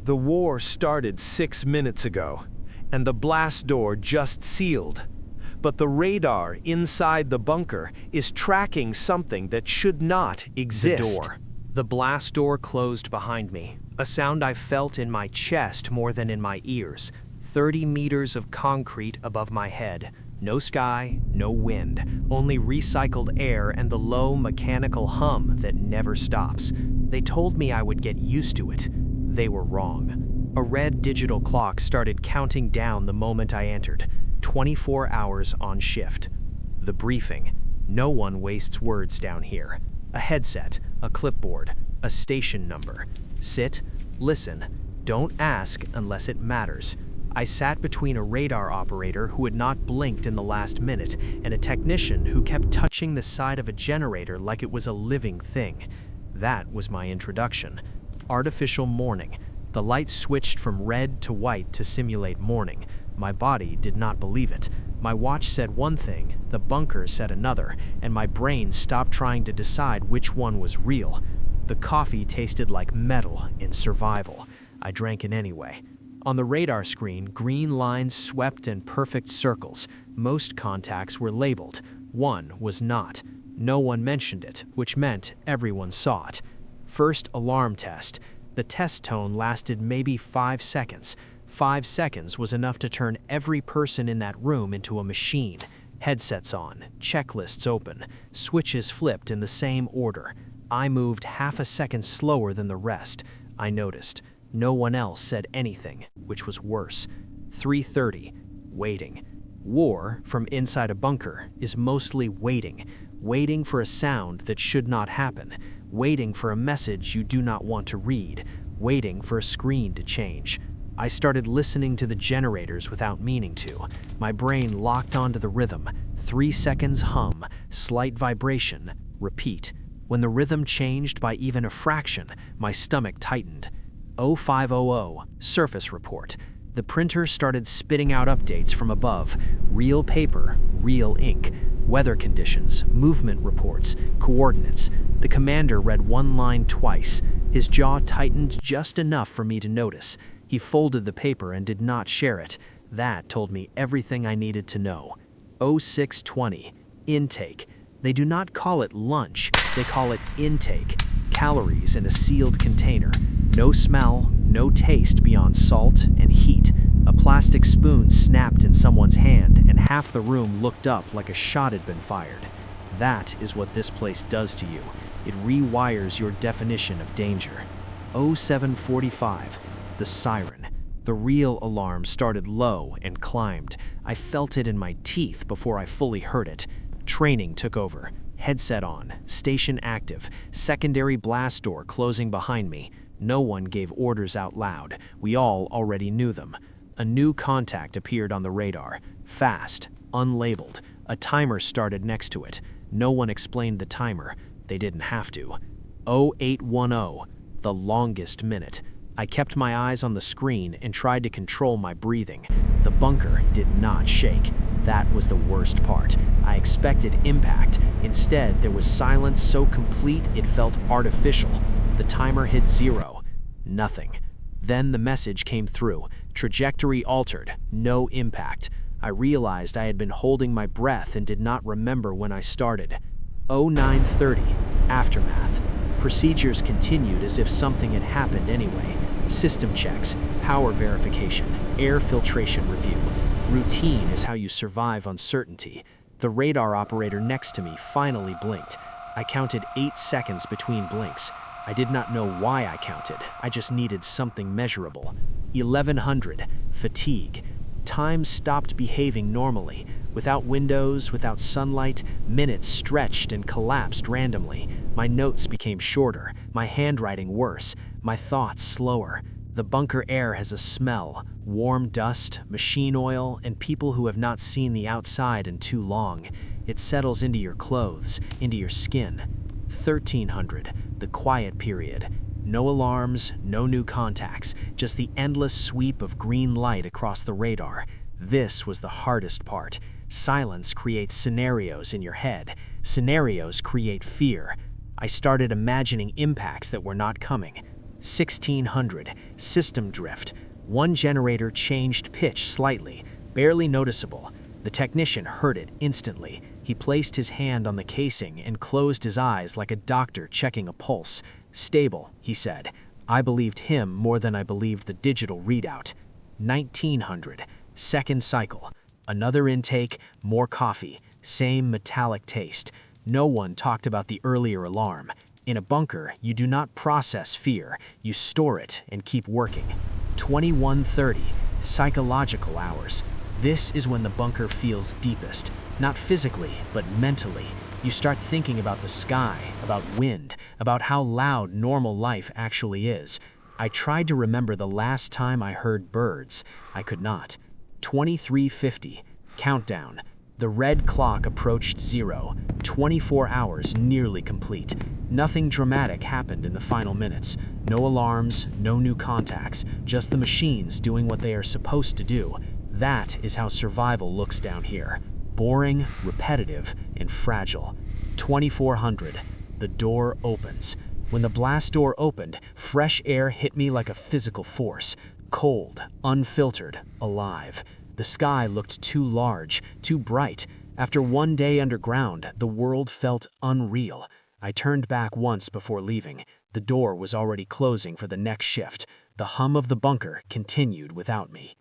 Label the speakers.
Speaker 1: The war started 6 minutes ago, and the blast door just sealed. But the radar inside the bunker is tracking something that should not exist.
Speaker 2: The blast door closed behind me, a sound I felt in my chest more than in my ears. 30 meters of concrete above my head. No sky, no wind, only recycled air and the low mechanical hum that never stops. They told me I would get used to it. They were wrong. A red digital clock started counting down the moment I entered. 24 hours on shift. The briefing. No one wastes words down here. A headset, a clipboard, a station number. Sit, listen, don't ask unless it matters. I sat between a radar operator who had not blinked in the last minute and a technician who kept touching the side of a generator like it was a living thing. That was my introduction. Artificial morning. The light switched from red to white to simulate morning. My body did not believe it. My watch said one thing, the bunker said another, and my brain stopped trying to decide which one was real. The coffee tasted like metal in survival. I drank it anyway. On the radar screen, green lines swept in perfect circles. Most contacts were labeled. One was not. No one mentioned it, which meant everyone saw it. First alarm test. The test tone lasted maybe 5 seconds. 5 seconds was enough to turn every person in that room into a machine. Headsets on, checklists open, switches flipped in the same order. I moved half a second slower than the rest. I noticed. No one else said anything, which was worse. 3:30. Waiting. War, from inside a bunker, is mostly waiting. Waiting for a sound that should not happen. Waiting for a message you do not want to read. Waiting for a screen to change. I started listening to the generators without meaning to. My brain locked onto the rhythm. 3 seconds hum, slight vibration, repeat. When the rhythm changed by even a fraction, my stomach tightened. 0500, surface report. The printer started spitting out updates from above. Real paper, real ink. Weather conditions, movement reports, coordinates. The commander read one line twice. His jaw tightened just enough for me to notice. He folded the paper and did not share it. That told me everything I needed to know. 0620, intake. They do not call it lunch, they call it intake. Calories in a sealed container. No smell, no taste beyond salt and heat. A plastic spoon snapped in someone's hand and half the room looked up like a shot had been fired. That is what this place does to you. It rewires your definition of danger. 0745, the siren. The real alarm started low and climbed. I felt it in my teeth before I fully heard it. Training took over. Headset on, station active, secondary blast door closing behind me. No one gave orders out loud. We all already knew them. A new contact appeared on the radar. Fast, unlabeled. A timer started next to it. No one explained the timer. They didn't have to. 0810, the longest minute. I kept my eyes on the screen and tried to control my breathing. The bunker did not shake. That was the worst part. I expected impact. Instead, there was silence so complete it felt artificial. The timer hit 0. Nothing. Then the message came through. Trajectory altered. No impact. I realized I had been holding my breath and did not remember when I started. 0930. Aftermath. Procedures continued as if something had happened anyway. System checks, power verification, air filtration review. Routine is how you survive uncertainty. The radar operator next to me finally blinked. I counted 8 seconds between blinks. I did not know why I counted. I just needed something measurable. 1100, fatigue. Time stopped behaving normally. Without windows, without sunlight, minutes stretched and collapsed randomly. My notes became shorter, my handwriting worse, my thoughts slower. The bunker air has a smell, warm dust, machine oil, and people who have not seen the outside in too long. It settles into your clothes, into your skin. 1300, the quiet period. No alarms, no new contacts, just the endless sweep of green light across the radar. This was the hardest part. Silence creates scenarios in your head. Scenarios create fear. I started imagining impacts that were not coming. 1600, system drift. One generator changed pitch slightly, barely noticeable. The technician heard it instantly. He placed his hand on the casing and closed his eyes like a doctor checking a pulse. Stable, he said. I believed him more than I believed the digital readout. 1900, second cycle. Another intake, more coffee, same metallic taste. No one talked about the earlier alarm. In a bunker, you do not process fear, you store it and keep working. 2130, psychological hours. This is when the bunker feels deepest, not physically, but mentally. You start thinking about the sky, about wind, about how loud normal life actually is. I tried to remember the last time I heard birds. I could not. 2350, countdown. The red clock approached 0, 24 hours nearly complete. Nothing dramatic happened in the final minutes. No alarms, no new contacts, just the machines doing what they are supposed to do. That is how survival looks down here. Boring, repetitive, and fragile. 2400, the door opens. When the blast door opened, fresh air hit me like a physical force. Cold, unfiltered, alive. The sky looked too large, too bright. After one day underground, the world felt unreal. I turned back once before leaving. The door was already closing for the next shift. The hum of the bunker continued without me.